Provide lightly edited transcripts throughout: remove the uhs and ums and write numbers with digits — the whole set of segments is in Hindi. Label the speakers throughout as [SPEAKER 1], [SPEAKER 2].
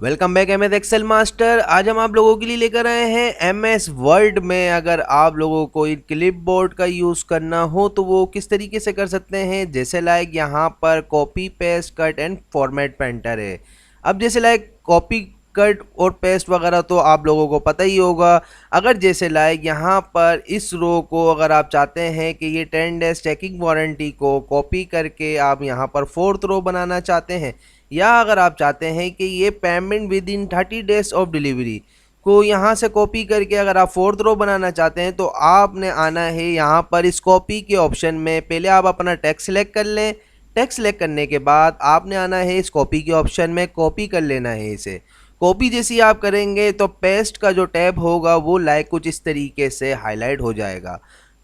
[SPEAKER 1] Welcome back MS Excel master. आज हम आप लोगों के लिए लेकर आए हैं एमएस वर्ड में अगर आप लोगों को क्लिप बोर्ड का यूज़ करना हो तो वो किस तरीके से कर सकते हैं। जैसे लाइक यहाँ पर copy paste cut and format painter है। अब जैसे लाइक कॉपी कट और पेस्ट वगैरह तो आप लोगों को पता ही होगा। अगर जैसे लाइक यहाँ पर इस रो को अगर आप चाहते हैं कि ये 10 डेज चेकिंग वारंटी को कॉपी करके आप यहाँ पर फोर्थ रो बनाना चाहते हैं, या अगर आप चाहते हैं कि ये payment with in 30 days of delivery को यहाँ से कॉपी करके अगर आप फोर्थ रो बनाना चाहते हैं, तो आपने आना है यहाँ पर इस कॉपी के ऑप्शन में। पहले आप अपना टेक्स्ट सेलेक्ट कर लें। टेक्स्ट सेलेक्ट करने के बाद आपने आना है इस कॉपी के ऑप्शन में, कॉपी कर लेना है इसे। कॉपी जैसी आप करेंगे तो पेस्ट का जो टैब होगा वो लाइक कुछ इस तरीके से हाईलाइट हो जाएगा।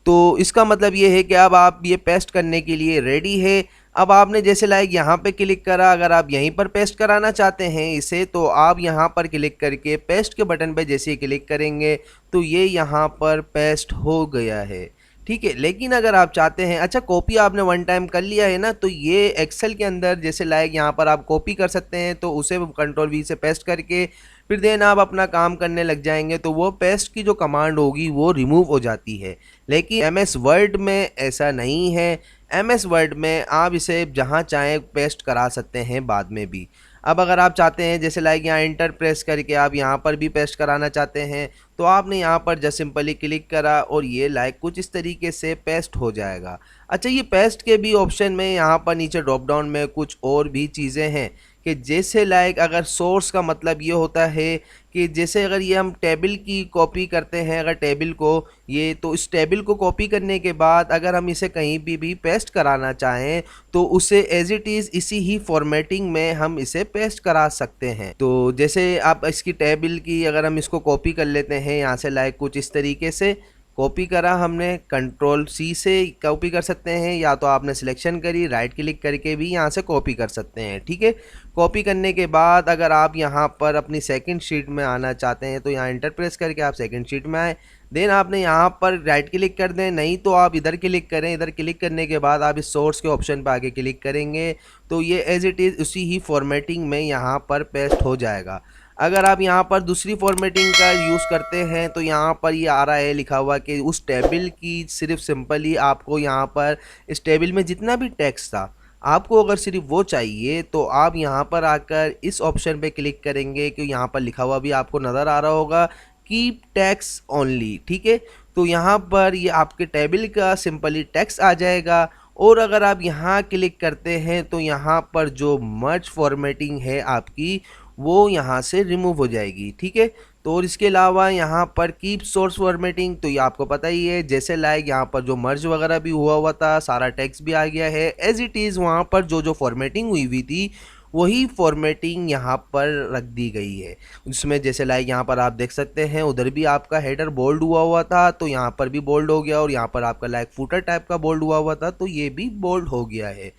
[SPEAKER 1] तो इसका मतलब ये है कि अब आप ये पेस्ट करने के लिए रेडी है। अब आपने जैसे लाइक यहाँ पे क्लिक करा, अगर आप यहीं पर पेस्ट कराना चाहते हैं इसे, तो आप यहाँ पर क्लिक करके पेस्ट के बटन पे जैसे क्लिक करेंगे तो ये यहाँ पर पेस्ट हो गया है। ठीक है, लेकिन अगर आप चाहते हैं, अच्छा कॉपी आपने वन टाइम कर लिया है ना, तो ये एक्सेल के अंदर जैसे लाइक यहाँ पर आप कॉपी कर सकते हैं, तो उसे कंट्रोल वी से पेस्ट करके फिर देन आप अपना काम करने लग जाएंगे तो वो पेस्ट की जो कमांड होगी वो रिमूव हो जाती है। लेकिन एमएस वर्ड में ऐसा नहीं है। एमएस वर्ड में आप इसे जहाँ चाहें पेस्ट करा सकते हैं बाद में भी। अब अगर आप चाहते हैं जैसे लाइक यहाँ इंटर प्रेस करके आप यहाँ पर भी पेस्ट कराना चाहते हैं, तो आपने यहाँ पर जस्ट सिंपली क्लिक करा और ये लाइक कुछ इस तरीके से पेस्ट हो जाएगा। अच्छा, ये पेस्ट के भी ऑप्शन में यहाँ पर नीचे ड्रॉप डाउन में कुछ और भी चीज़ें हैं कि जैसे लाइक अगर सोर्स का मतलब ये होता है कि जैसे अगर ये हम टेबल की कॉपी करते हैं, अगर टेबल को ये, तो इस टेबल को कॉपी करने के बाद अगर हम इसे कहीं भी पेस्ट कराना चाहें तो उसे एज इट इज़ इसी ही फॉर्मेटिंग में हम इसे पेस्ट करा सकते हैं। तो जैसे आप इसकी टेबल की अगर हम इसको कॉपी कर लेते हैं यहाँ से लाइक कुछ इस तरीके से कॉपी करा हमने, कंट्रोल सी से कॉपी कर सकते हैं, या तो आपने सिलेक्शन करी राइट क्लिक करके भी यहाँ से कॉपी कर सकते हैं। ठीक है, कॉपी करने के बाद अगर आप यहाँ पर अपनी सेकंड शीट में आना चाहते हैं तो यहाँ इंटर प्रेस करके आप सेकंड शीट में आए। देन आपने यहाँ पर राइट क्लिक कर दें, नहीं तो आप इधर क्लिक करें। इधर क्लिक करने के बाद आप इस सोर्स के ऑप्शन पर आगे क्लिक करेंगे तो ये एज इट इज़ उसी ही फॉर्मेटिंग में यहाँ पर पेस्ट हो जाएगा। अगर आप यहाँ पर दूसरी फॉर्मेटिंग का यूज़ करते हैं तो यहाँ पर ये आ रहा है लिखा हुआ कि उस टेबल की सिर्फ सिंपली आपको यहाँ पर इस टेबल में जितना भी टेक्स्ट था आपको अगर सिर्फ वो चाहिए तो आप यहाँ पर आकर इस ऑप्शन पे क्लिक करेंगे कि यहाँ पर लिखा हुआ भी आपको नज़र आ रहा होगा कीप टेक्स्ट ओनली। ठीक है, तो यहाँ पर ये आपके टेबल का सिंपली टेक्स्ट आ जाएगा। और अगर आप यहाँ क्लिक करते हैं तो यहाँ पर जो मर्ज फॉर्मेटिंग है आपकी वो यहाँ से रिमूव हो जाएगी। ठीक है, तो और इसके अलावा यहाँ पर कीप सोर्स फॉर्मेटिंग, तो ये आपको पता ही है जैसे लाइक यहाँ पर जो मर्ज वगैरह भी हुआ था सारा टेक्स्ट भी आ गया है एज इट इज़। वहाँ पर जो फॉर्मेटिंग हुई थी वही फॉर्मेटिंग यहाँ पर रख दी गई है। उसमें जैसे लाइक यहाँ पर आप देख सकते हैं उधर भी आपका हेडर बोल्ड हुआ था तो यहाँ पर भी बोल्ड हो गया, और यहाँ पर आपका लाइक फुटर टाइप का बोल्ड हुआ था तो ये भी बोल्ड हो गया है।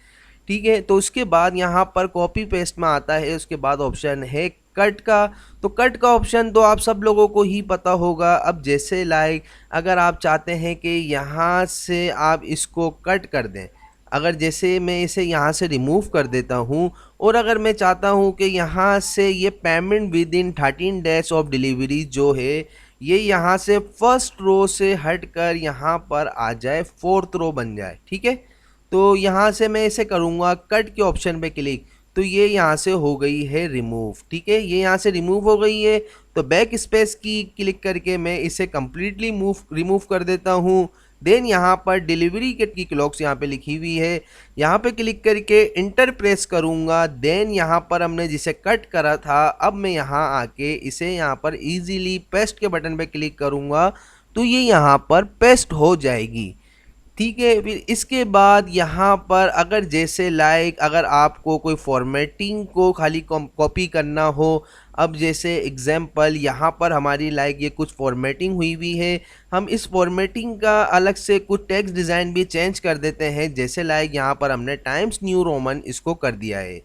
[SPEAKER 1] ठीक है, तो उसके बाद यहाँ पर कॉपी पेस्ट में आता है, उसके बाद ऑप्शन है कट का। तो कट का ऑप्शन तो आप सब लोगों को ही पता होगा। अब जैसे लाइक अगर आप चाहते हैं कि यहाँ से आप इसको कट कर दें, अगर जैसे मैं इसे यहाँ से रिमूव कर देता हूँ और अगर मैं चाहता हूँ कि यहाँ से ये payment with in 13 days of delivery जो है ये यहाँ से फर्स्ट रो से हट कर यहाँ पर आ जाए, फोर्थ रो बन जाए। ठीक है, तो यहाँ से मैं इसे करूँगा कट के ऑप्शन पे क्लिक, तो ये यहाँ से हो गई है रिमूव। ठीक है, ये यहाँ से रिमूव हो गई है। तो बैक स्पेस की क्लिक करके मैं इसे कम्प्लीटली रिमूव कर देता हूँ। देन यहाँ पर डिलीवरी की क्लॉक्स यहाँ पे लिखी हुई है, यहाँ पे क्लिक करके इंटर प्रेस करूँगा। देन यहाँ पर हमने जिसे कट करा था अब मैं यहाँ आके इसे यहाँ पर इजीली पेस्ट के बटन पे क्लिक करूँगा तो ये यहाँ पर पेस्ट हो जाएगी। ठीक है, फिर इसके बाद यहाँ पर अगर जैसे लाइक अगर आपको कोई फॉर्मेटिंग को खाली कॉपी करना हो, अब जैसे एग्जांपल यहाँ पर हमारी लाइक ये कुछ फॉर्मेटिंग हुई है, हम इस फॉर्मेटिंग का अलग से कुछ टेक्स्ट डिज़ाइन भी चेंज कर देते हैं। जैसे लाइक यहाँ पर हमने टाइम्स न्यू रोमन इसको कर दिया है।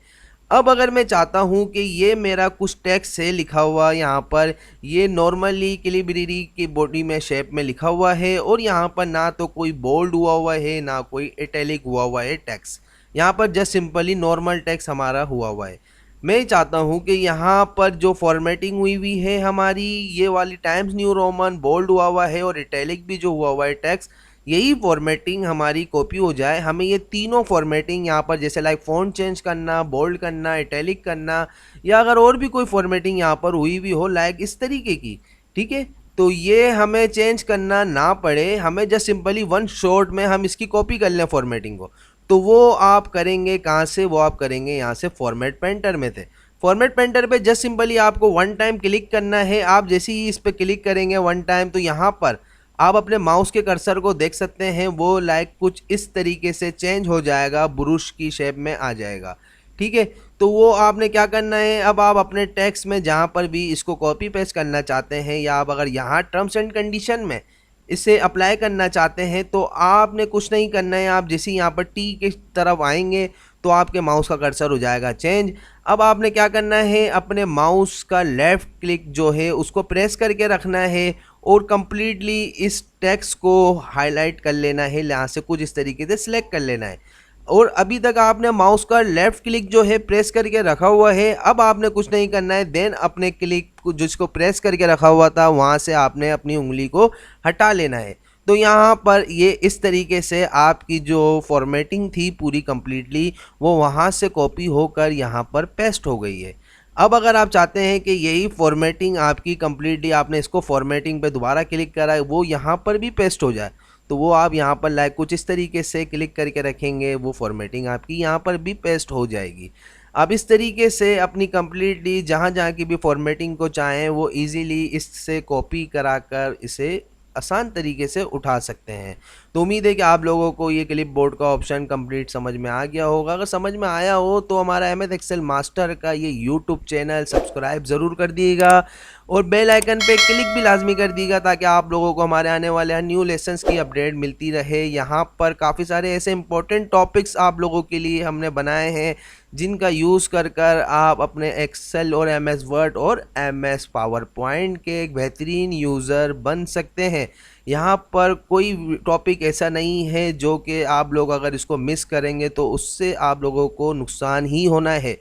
[SPEAKER 1] अब अगर मैं चाहता हूँ कि ये मेरा कुछ टेक्स्ट से लिखा हुआ यहाँ पर ये नॉर्मली कैलिब्रेरी की बॉडी में शेप में लिखा हुआ है और यहाँ पर ना तो कोई बोल्ड हुआ है ना कोई इटैलिक हुआ है टेक्स्ट, यहाँ पर जस्ट सिंपली नॉर्मल टेक्स्ट हमारा हुआ है। मैं चाहता हूँ कि यहाँ पर जो फॉर्मेटिंग हुई हुई है हमारी, ये वाली टाइम्स न्यू रोमन बोल्ड हुआ हुआ है और इटैलिक भी जो हुआ हुआ है टेक्स्ट, यही फॉर्मेटिंग हमारी कॉपी हो जाए। हमें ये तीनों फॉर्मेटिंग यहाँ पर जैसे लाइक फ़ॉन्ट चेंज करना, बोल्ड करना, इटैलिक करना, या अगर और भी कोई फॉर्मेटिंग यहाँ पर हुई हुई हो लाइक इस तरीके की, ठीक है, तो ये हमें चेंज करना ना पड़े, हमें जस्ट सिंपली वन शॉट में हम इसकी कॉपी कर लें फॉर्मेटिंग को। तो वो आप करेंगे कहाँ से, वो आप करेंगे यहाँ से फॉर्मेट पेंटर में थे। फॉर्मेट पेंटर पे जस्ट सिंपली आपको वन टाइम क्लिक करना है। आप जैसे ही इस पर क्लिक करेंगे वन टाइम, तो यहाँ पर आप अपने माउस के कर्सर को देख सकते हैं, वो लाइक कुछ इस तरीके से चेंज हो जाएगा, ब्रुश की शेप में आ जाएगा, ठीक है। तो वो आपने क्या करना है, अब आप अपने टेक्स्ट में जहाँ पर भी इसको कॉपी पेस्ट करना चाहते हैं, या आप अगर यहाँ टर्म्स एंड कंडीशन में इसे अप्लाई करना चाहते हैं, तो आपने कुछ नहीं करना है। आप जैसे यहाँ पर टी की तरफ आएंगे तो आपके माउस का कर्सर हो जाएगा चेंज। अब आपने क्या करना है, अपने माउस का लेफ़्ट क्लिक जो है उसको प्रेस करके रखना है और कंप्लीटली इस टेक्स्ट को हाईलाइट कर लेना है, यहाँ से कुछ इस तरीके से सिलेक्ट कर लेना है। और अभी तक आपने माउस का लेफ़्ट क्लिक जो है प्रेस करके रखा हुआ है, अब आपने कुछ नहीं करना है। देन अपने क्लिक को जिसको प्रेस करके रखा हुआ था वहाँ से आपने अपनी उंगली को हटा लेना है। तो यहाँ पर ये इस तरीके से आपकी जो फॉर्मेटिंग थी पूरी कंप्लीटली वो वहाँ से कॉपी होकर यहाँ पर पेस्ट हो गई है। अब अगर आप चाहते हैं कि यही फॉर्मेटिंग आपकी कंप्लीटली, आपने इसको फॉर्मेटिंग पे दोबारा क्लिक करा है, वो यहाँ पर भी पेस्ट हो जाए, तो वो आप यहाँ पर लाइक कुछ इस तरीके से क्लिक करके रखेंगे, वो फॉर्मेटिंग आपकी यहाँ पर भी पेस्ट हो जाएगी। आप इस तरीके से अपनी कंप्लीटली जहाँ जहाँ की भी फॉर्मेटिंग को चाहें वो इजीली इससे कॉपी कराकर इसे आसान तरीके से उठा सकते हैं। तो उम्मीद है कि आप लोगों को ये क्लिप बोर्ड का ऑप्शन कंप्लीट समझ में आ गया होगा। अगर समझ में आया हो तो हमारा एमएस एक्सेल मास्टर का ये यूट्यूब चैनल सब्सक्राइब ज़रूर कर दिएगा और बेल आइकन पे क्लिक भी लाजमी कर दीजिएगा, ताकि आप लोगों को हमारे आने वाले न्यू लेसन्स की अपडेट मिलती रहे। यहाँ पर काफ़ी सारे ऐसे इंपॉर्टेंट टॉपिक्स आप लोगों के लिए हमने बनाए हैं, जिनका यूज़ कर कर आप अपने एक्सेल और एमएस वर्ड और एमएस पावर पॉइंट के एक बेहतरीन यूज़र बन सकते हैं। यहाँ पर कोई टॉपिक ऐसा नहीं है जो कि आप लोग अगर इसको मिस करेंगे तो उससे आप लोगों को नुकसान ही होना है।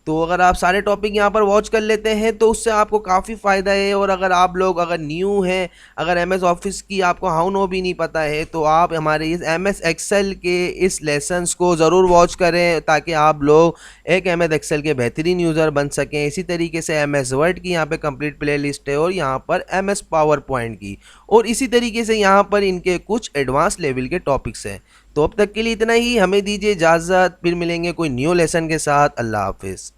[SPEAKER 1] तो अगर आप सारे टॉपिक यहाँ पर वॉच कर लेते हैं तो उससे आपको काफ़ी फ़ायदा है। और अगर आप लोग अगर न्यू हैं, अगर एमएस ऑफिस की आपको हाउ नो भी नहीं पता है, तो आप हमारे इस एमएस एक्सेल के इस लेसन्स को ज़रूर वॉच करें, ताकि आप लोग एक एमएस एक्सेल के बेहतरीन यूज़र बन सकें। इसी तरीके से एमएस वर्ड की यहाँ पे कंप्लीट प्ले लिस्ट है और यहाँ पर एमएस पावर पॉइंट की, और इसी तरीके से यहाँ पर इनके कुछ एडवांस लेवल के टॉपिक्स हैं। तो अब तक के लिए इतना ही, हमें दीजिए इजाज़त, फिर मिलेंगे कोई न्यू लेसन के साथ। अल्लाह हाफिज़।